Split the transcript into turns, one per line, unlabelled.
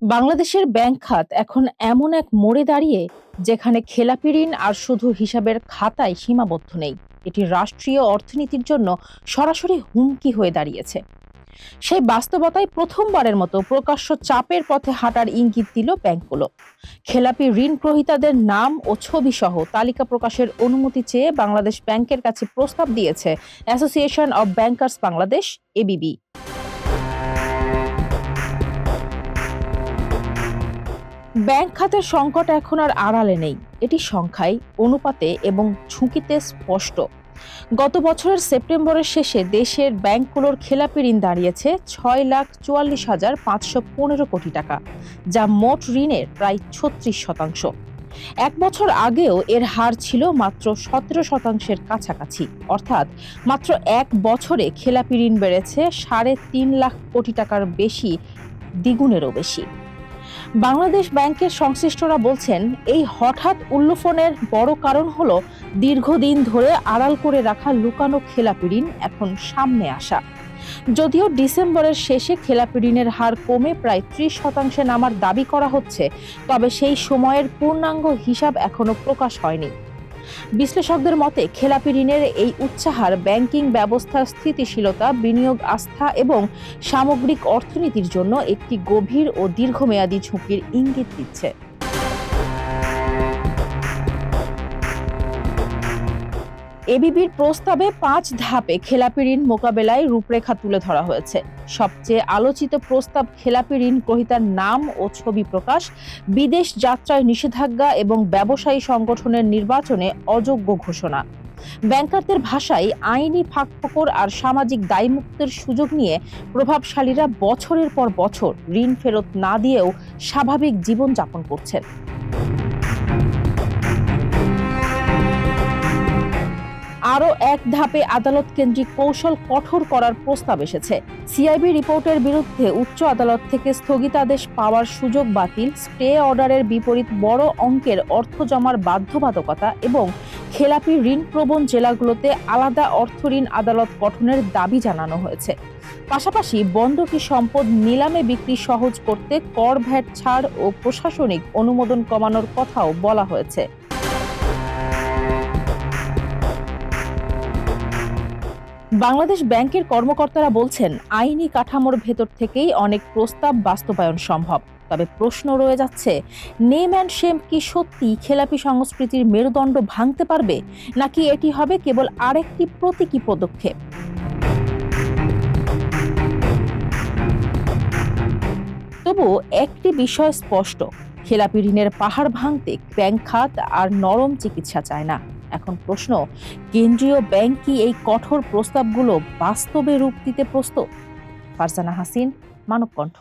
বাংলাদেশের ব্যাংক খাত এখন এমন এক মোড়ে দাঁড়িয়ে যেখানে খেলাপি ঋণ আর শুধু হিসাবের খাতায় সীমাবদ্ধ নেই, এটি রাষ্ট্রীয় অর্থনীতির জন্য সরাসরি হুমকি হয়ে দাঁড়িয়েছে। সেই বাস্তবতায় প্রথমবারের মতো প্রকাশ্য চাপের পথে হাঁটার ইঙ্গিত দিল ব্যাংকগুলো। খেলাপি ঋণ গ্রহীতাদের নাম ও ছবি সহ তালিকা প্রকাশের অনুমতি চেয়ে বাংলাদেশ ব্যাংকের কাছে প্রস্তাব দিয়েছে association of bankers Bangladesh, ABB. Bank খাতের সংকট এখন আর আড়ালে নেই, এটি সংখ্যায়, অনুপাতে এবং ঝুঁকিতে স্পষ্ট। গত বছরের সেপ্টেম্বরের শেষে দেশের ব্যাংকগুলোর খেলাপি ঋণ দাঁড়িয়েছে 6,44,515 কোটি টাকা, যা মোট ঋণের প্রায় 36%। এক বছর আগেও এর হার ছিল মাত্র 17%-এর কাছাকাছি, অর্থাৎ মাত্র এক বছরে খেলাপি ঋণ বেড়েছে 3.5 লাখ কোটি টাকার বেশি, দ্বিগুণেরও বেশি। বাংলাদেশ ব্যাংকের সংশ্লিষ্টরা বলছেন, এই হঠাৎ উল্লফনের বড় কারণ হলো দীর্ঘদিন ধরে আড়াল করে রাখা লুকানো খেলাপি ঋণ এখন সামনে আসা। যদিও ডিসেম্বরের শেষে খেলাপি ঋণের হার কমে প্রায় 30%-এ নামার দাবি করা হচ্ছে, তবে সেই সময়ের পূর্ণাঙ্গ হিসাব এখনো প্রকাশ হয়নি। বিশ্লেষকদের মতে, খেলাপি ঋণের এই উচ্চাহার ব্যাংকিং ব্যবস্থার স্থিতিশীলতা, বিনিয়োগ আস্থা এবং সামগ্রিক অর্থনীতির জন্য একটি গভীর ও দীর্ঘমেয়াদী ঝুঁকির ইঙ্গিত দিচ্ছে। এবিবির প্রস্তাবে 5 ধাপে খেলাপি ঋণ মোকাবেলায় রূপরেখা তুলে ধরা হয়েছে। সবচেয়ে আলোচিত প্রস্তাব খেলাপি ঋণ গ্রহীতার নাম ও ছবি প্রকাশ, বিদেশ যাত্রায় নিষেধাজ্ঞা এবং ব্যবসায়ী সংগঠনের নির্বাচনে অযোগ্য ঘোষণা। ব্যাংকারদের ভাষায়, আইনি ফাঁকফোকর আর সামাজিক দায়মুক্তের সুযোগ নিয়ে প্রভাবশালীরা বছরের পর বছর ঋণ ফেরত না দিয়েও স্বাভাবিক জীবনযাপন করছেন। আরও এক ধাপে আদালত কেন্দ্রিক কৌশল কঠোর করার প্রস্তাব এসেছে। সিআইবি রিপোর্টের বিরুদ্ধে উচ্চ আদালত থেকে স্থগিতাদেশ পাওয়ার সুযোগ বাতিল, স্টে অর্ডারের বিপরীত বড় অঙ্কের অর্থ জমার বাধ্যবাধকতা এবং খেলাপি ঋণপ্রবণ জেলাগুলোতে আলাদা অর্থ ঋণ আদালত গঠনের দাবি জানানো হয়েছে। পাশাপাশি বন্ধকি সম্পদ নিলামে বিক্রি সহজ করতে কর, ভ্যাট ছাড় ও প্রশাসনিক অনুমোদন কমানোর কথাও বলা হয়েছে। বাংলাদেশ ব্যাংকের কর্মকর্তারা বলছেন, আইনি কাঠামোর ভেতর থেকেই অনেক প্রস্তাব বাস্তবায়ন সম্ভব। তবে প্রশ্ন রয়ে যাচ্ছে, নেম অ্যান্ড শেম কি সত্যি খেলাপি সংস্কৃতির মেরুদণ্ড ভাঙতে পারবে, নাকি এটি হবে কেবল আরেকটি প্রতীকী পদক্ষেপ? তবুও একটি বিষয় স্পষ্ট, খেলাপি ঋণের পাহাড় ভাঙতে ব্যাংক খাত আর নরম চিকিৎসা চায় না। এখন প্রশ্ন, কেন্দ্রীয় ব্যাংক কি এই কঠোর প্রস্তাবগুলো বাস্তবে রূপ দিতে প্রস্তুত? ফারজানা হাসিন, মানব কণ্ঠ।